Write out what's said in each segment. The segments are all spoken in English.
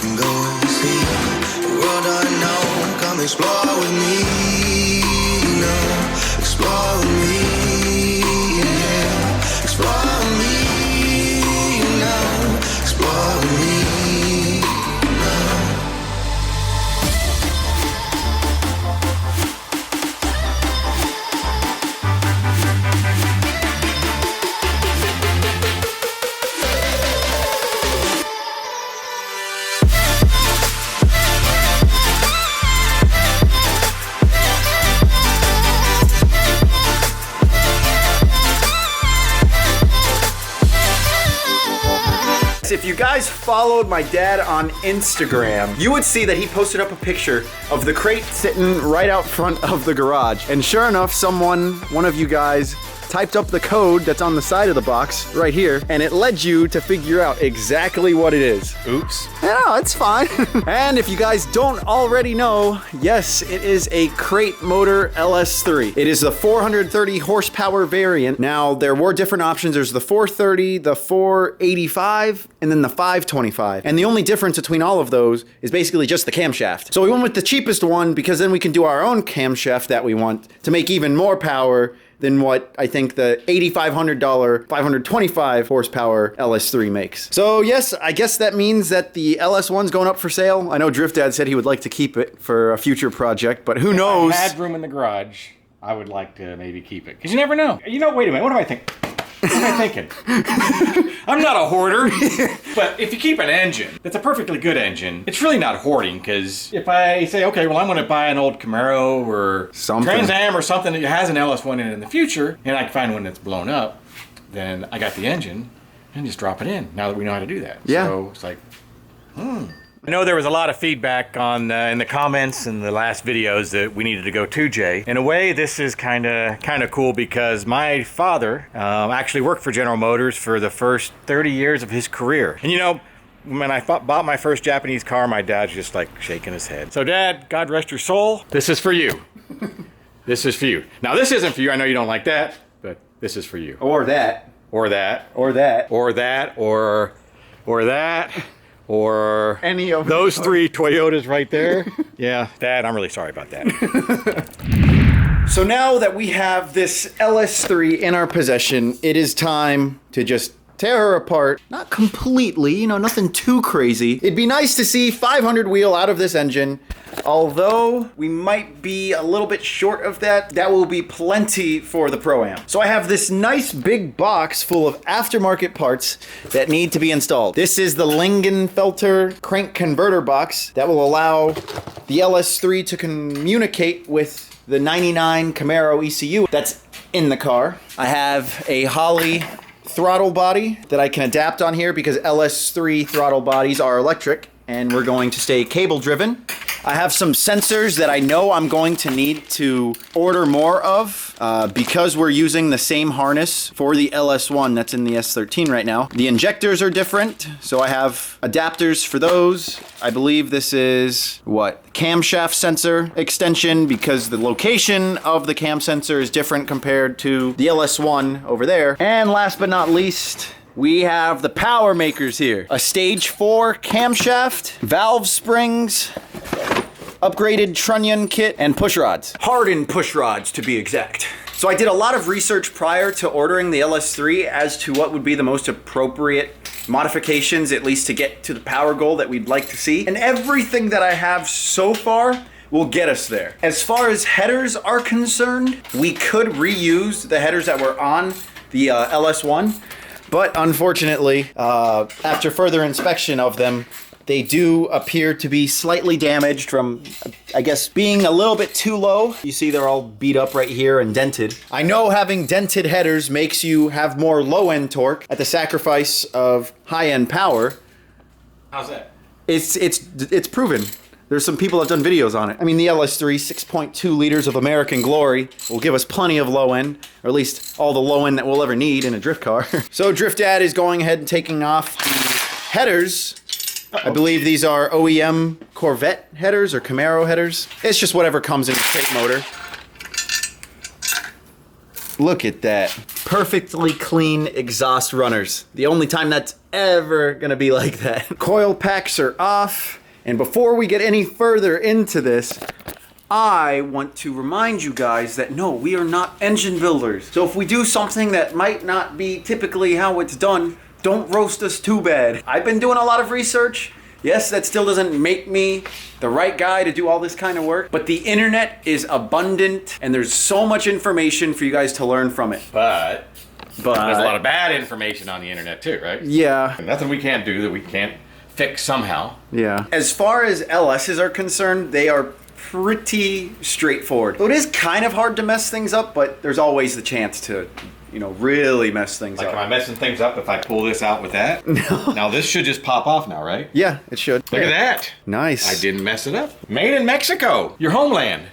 can go and see the world unknown. Come explore with me, you know. Explore with me, yeah. Explore with me, you know. Explore with me, you know. If you guys followed my dad on Instagram, you would see that he posted up a picture of the crate sitting right out front of the garage. And sure enough, one of you guys, typed up the code that's on the side of the box right here, and it led you to figure out exactly what it is. Oops. No, it's fine. And if you guys don't already know, yes, it is a crate motor LS3. It is the 430 horsepower variant. Now, there were different options. There's the 430, the 485, and then the 525. And the only difference between all of those is basically just the camshaft. So we went with the cheapest one because then we can do our own camshaft that we want to make even more power than what I think the $8,500 525 horsepower LS3 makes. So yes, I guess that means that the LS1's going up for sale. I know Drift Dad said he would like to keep it for a future project, but who knows? If I had room in the garage, I would like to maybe keep it. Because you never know. You know, wait a minute, what do I think? What am I thinking? I'm not a hoarder, but if you keep an engine that's a perfectly good engine, it's really not hoarding, because if I say, okay, well, I'm going to buy an old Camaro or Trans Am or something that has an LS1 in it in the future, and I can find one that's blown up, then I got the engine and just drop it in, now that we know how to do that. Yeah. So it's like, I know there was a lot of feedback on in the comments in the last videos that we needed to go 2J. In a way, this is kind of cool because my father actually worked for General Motors for the first 30 years of his career. And you know, when I bought my first Japanese car, my dad's just like shaking his head. So Dad, God rest your soul, this is for you. This is for you. Now this isn't for you, I know you don't like that, but this is for you. Or that. Or that. Or that. Or that. Or that. Or any of those three Toyotas right there. Yeah, Dad, I'm really sorry about that. So now that we have this LS3 in our possession, it is time to just tear her apart. Not completely, you know, nothing too crazy. It'd be nice to see 500 wheel out of this engine, although we might be a little bit short of that. That will be plenty for the Pro-Am. So I have this nice big box full of aftermarket parts that need to be installed. This is the Lingenfelter crank converter box that will allow the LS3 to communicate with the 99 Camaro ECU that's in the car. I have a Holley throttle body that I can adapt on here because LS3 throttle bodies are electric and we're going to stay cable driven. I have some sensors that I know I'm going to need to order more of because we're using the same harness for the LS1 that's in the S13 right now. The injectors are different, so I have adapters for those. I believe this is, camshaft sensor extension, because the location of the cam sensor is different compared to the LS1 over there. And last but not least, we have the power makers here. A stage 4 camshaft, valve springs, upgraded trunnion kit, and push rods. Hardened push rods, to be exact. So I did a lot of research prior to ordering the LS3 as to what would be the most appropriate modifications, at least to get to the power goal that we'd like to see. And everything that I have so far will get us there. As far as headers are concerned, we could reuse the headers that were on the LS1, but unfortunately, after further inspection of them, they do appear to be slightly damaged from, I guess, being a little bit too low. You see they're all beat up right here and dented. I know having dented headers makes you have more low-end torque at the sacrifice of high-end power. How's that? It's proven. There's some people that have done videos on it. I mean, the LS3, 6.2 liters of American glory, will give us plenty of low end, or at least all the low end that we'll ever need in a drift car. So Drift Dad is going ahead and taking off the headers. I believe these are OEM Corvette headers or Camaro headers. It's just whatever comes in the crate motor. Look at that. Perfectly clean exhaust runners. The only time that's ever gonna be like that. Coil packs are off, and before we get any further into this, I want to remind you guys that no, we are not engine builders. So if we do something that might not be typically how it's done, don't roast us too bad. I've been doing a lot of research. Yes, that still doesn't make me the right guy to do all this kind of work, but the internet is abundant and there's so much information for you guys to learn from it. But there's a lot of bad information on the internet too, right? Yeah. Nothing we can't do that we can't fix somehow. Yeah. As far as LSs are concerned, they are pretty straightforward. So it is kind of hard to mess things up, but there's always the chance to, you know, really mess things up. Am I messing things up if I pull this out with that? No. Now this should just pop off now, right? Yeah, it should. Look at that. Nice. I didn't mess it up. Made in Mexico, your homeland.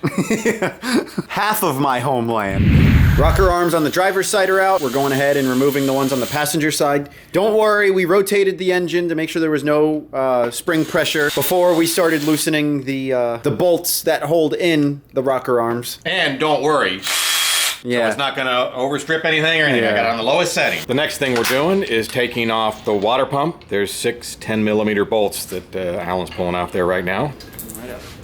Half of my homeland. Rocker arms on the driver's side are out. We're going ahead and removing the ones on the passenger side. Don't worry, we rotated the engine to make sure there was no spring pressure before we started loosening the bolts that hold in the rocker arms. And don't worry. Yeah. So it's not going to overstrip anything or anything. Yeah. I got it on the lowest setting. The next thing we're doing is taking off the water pump. There's 6 10mm bolts that Alan's pulling off there right now.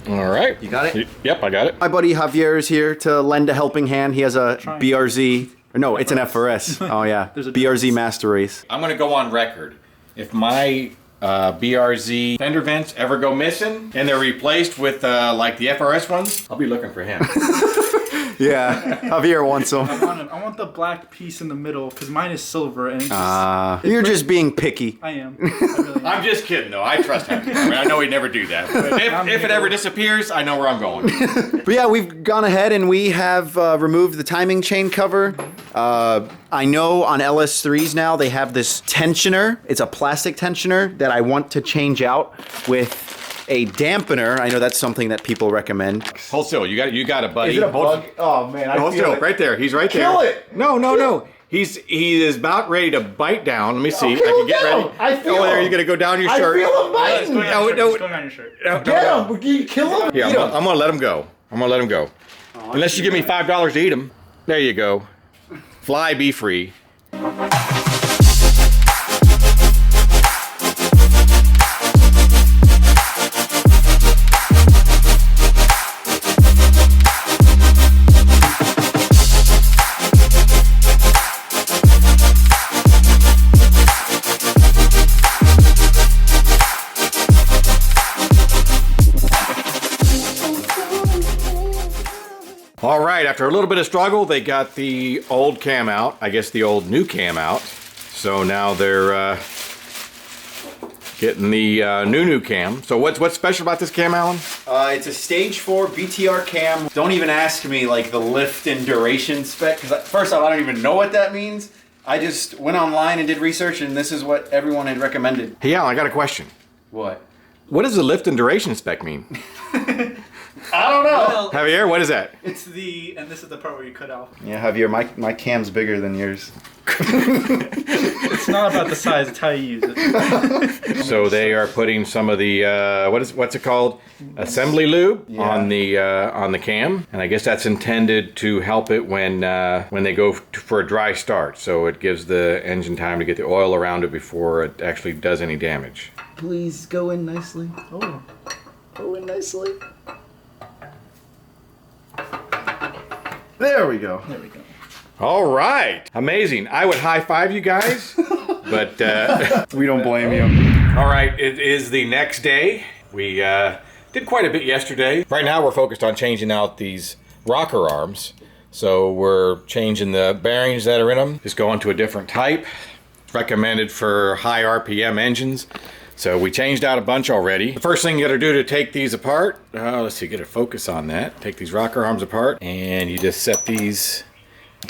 All right. You got it? Yep, I got it. My buddy Javier is here to lend a helping hand. He has a BRZ. Or no, it's an FRS. Oh, yeah. There's a BRZ Master Race. I'm going to go on record. If my BRZ fender vents ever go missing and they're replaced with like the FRS ones, I'll be looking for him. Yeah, Javier wants them. I want the black piece in the middle because mine is silver and it's You're just being picky. I am. I really am. I'm just kidding, though. I trust him. I mean, I know he'd never do that. But if it ever disappears, I know where I'm going. But yeah, we've gone ahead and we have removed the timing chain cover. I know on LS3s now they have this tensioner. It's a plastic tensioner that I want to change out with a dampener. I know that's something that people recommend. Hold still. You got it, buddy. Is it a bug? Oh man, I Hold feel still. it. Right there. He's right there. Kill it! No. He is about ready to bite down. Let me see. Okay, I can get down. ready. I feel there. him. You're gonna go down your I shirt. feel him biting. It's going on your shirt. It's going on your shirt. Get him! Can you kill him? Yeah, Eat him. I'm gonna let him go. Unless you give me $5 to eat him. There you go. Fly, be free. All right, after a little bit of struggle, they got the old cam out. I guess the old new cam out. So now they're getting the new cam. So what's special about this cam, Alan? It's a stage 4 BTR cam. Don't even ask me like the lift and duration spec, because first off, I don't even know what that means. I just went online and did research, and this is what everyone had recommended. Hey, Alan, I got a question. What? What does the lift and duration spec mean? I don't know. Well, Javier, what is that? it's the, and this is the part where you cut off. Yeah, Javier, my cam's bigger than yours. It's not about the size, it's how you use it. So they are putting some of the what's it called? Assembly lube on the cam, and I guess that's intended to help it when they go for a dry start. So it gives the engine time to get the oil around it before it actually does any damage. Please go in nicely. Oh, go in nicely. There we go. There we go. All right, amazing. I would high five you guys, but We don't blame you. all right. It is the next day. We did quite a bit yesterday. Right now, we're focused on changing out these rocker arms. So we're changing the bearings that are in them. Just going to a different type. It's recommended for high RPM engines. So we changed out a bunch already. The first thing you gotta do to take these apart, let's see, get a focus on that. Take these rocker arms apart, and you just set these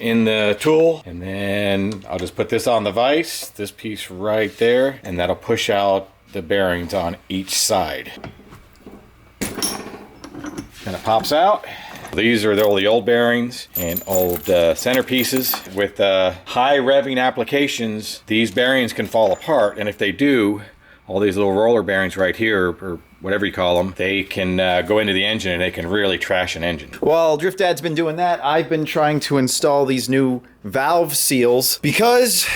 in the tool, and then I'll just put this on the vise, this piece right there, and that'll push out the bearings on each side. Then it pops out. These are all the old bearings and old centerpieces. With high revving applications, these bearings can fall apart, and if they do, all these little roller bearings right here, or whatever you call them, they can go into the engine and they can really trash an engine. While Drift Dad's been doing that, I've been trying to install these new valve seals because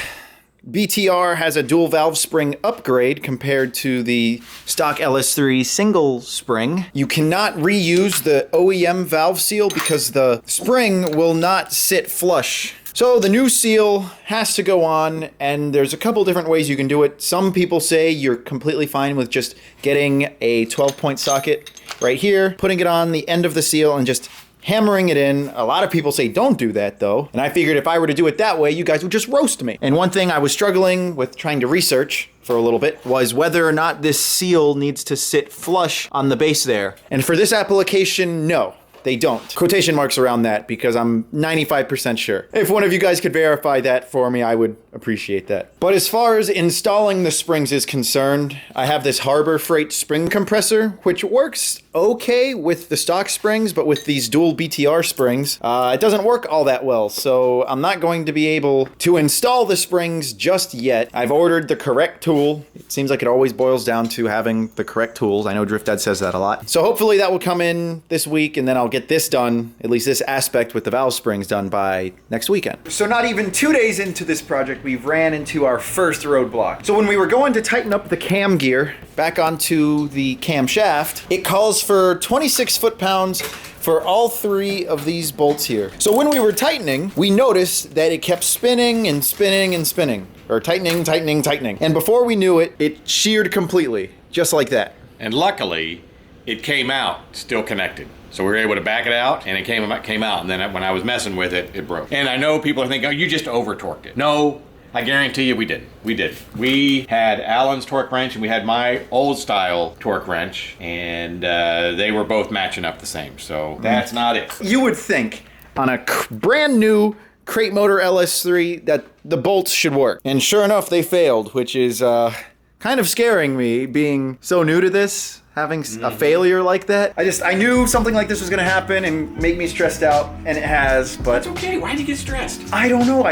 BTR has a dual valve spring upgrade compared to the stock LS3 single spring. You cannot reuse the OEM valve seal because the spring will not sit flush. So the new seal has to go on, and there's a couple different ways you can do it. Some people say you're completely fine with just getting a 12-point socket right here, putting it on the end of the seal, and just hammering it in. A lot of people say don't do that though, and I figured if I were to do it that way, you guys would just roast me. And one thing I was struggling with trying to research for a little bit was whether or not this seal needs to sit flush on the base there. And for this application, no. They don't. Quotation marks around that because I'm 95% sure. If one of you guys could verify that for me, I would appreciate that. But as far as installing the springs is concerned, I have this Harbor Freight spring compressor, which works okay with the stock springs, but with these dual BTR springs, it doesn't work all that well. So I'm not going to be able to install the springs just yet. I've ordered the correct tool. It seems like it always boils down to having the correct tools. I know Drift Dad says that a lot. So hopefully that will come in this week, and then I'll get this done, at least this aspect with the valve springs done by next weekend. So not even 2 days into this project, we've ran into our first roadblock. So when we were going to tighten up the cam gear back onto the cam shaft, it calls for 26 foot-pounds for all 3 of these bolts here. So when we were tightening, we noticed that it kept spinning and spinning and spinning, or tightening, tightening, tightening. And before we knew it, it sheared completely, just like that. And luckily, it came out still connected. So we were able to back it out, and it came out, and then when I was messing with it, it broke. And I know people are thinking, oh, you just over-torqued it. No, I guarantee you we didn't. We did. We had Alan's torque wrench, and we had my old style torque wrench, and they were both matching up the same. So that's not it. You would think on a brand new crate motor LS3 that the bolts should work. And sure enough, they failed, which is kind of scaring me, being so new to this. Having a failure like that. I knew something like this was gonna happen and make me stressed out, and it has, but... It's okay, why do you get stressed? I don't know,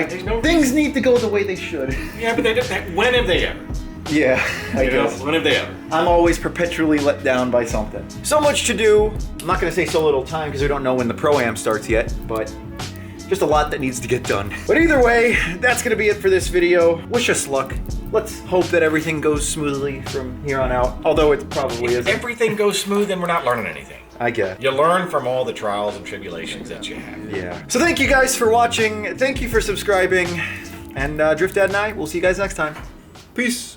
things need to go the way they should. Yeah, but when have they ever? Yeah, I guess. When have they ever? I'm always perpetually let down by something. So much to do. I'm not gonna say so little time because we don't know when the Pro-Am starts yet, but just a lot that needs to get done. But either way, that's gonna be it for this video. Wish us luck. Let's hope that everything goes smoothly from here on out, although it probably isn't. If everything goes smooth, then we're not learning anything. I guess. You learn from all the trials and tribulations that you have. Yeah. So thank you guys for watching. Thank you for subscribing. And Drift Dad and I, we'll see you guys next time. Peace.